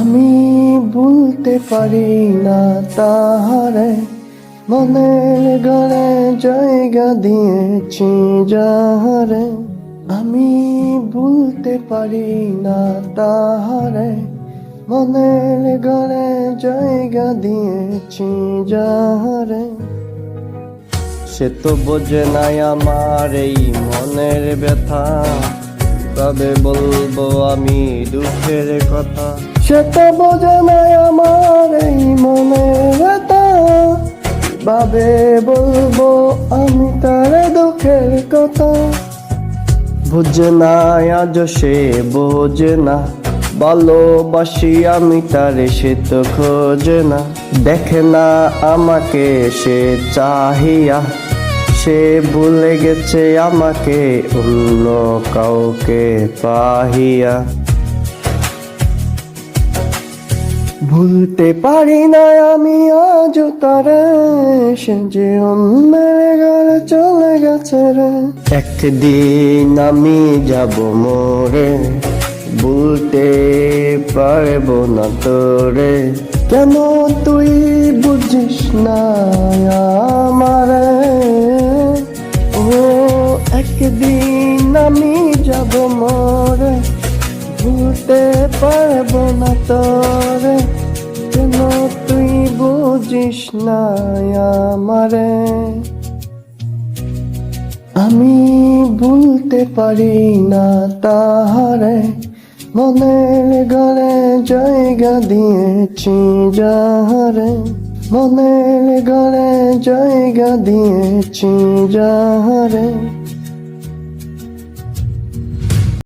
আমি ভুলতে পারি না তাহারে, মনের ঘরে জায়গা দিয়েছি যাহারে। আমি ভুলতে পারি না তাহারে, মনের ঘরে জায়গা দিয়েছি যাহারে। সে তো বোঝে নাই আমার এই মনের ব্যথা, তবে বলবো আমি দুঃখের কথা। সে তো বোঝে নাই আমার এই মনের ব্যথা, ভাবে বলবো আমি তার দুঃখের কথা। বুঝে না আজ সে বোঝে না, ভালোবাসি আমি তারে সে তো খোঁজে না। দেখে না আমাকে সে চাহিয়া, সে ভুলে গেছে আমাকে অন্য কাউকে পাহিয়া। ভুলতে পারি না আমি আজ তারে, সে যে অন্যের ঘরে চলে গেছে রে। একদিন আমি যাব মোরে, ভুলতে পারবো না তোরে। কেন তুই বুঝিস না আমারে? ও একদিন আমি যাব মোরে, ভুলতে পারবো না তোরে। কেন তুই বুঝিস না আমারে? আমি ভুলতে পারি না তাহারে, মনের ঘরে জায়গা দিয়েছি যাহারে। মনের ঘরে জায়গা দিয়েছি যাহারে।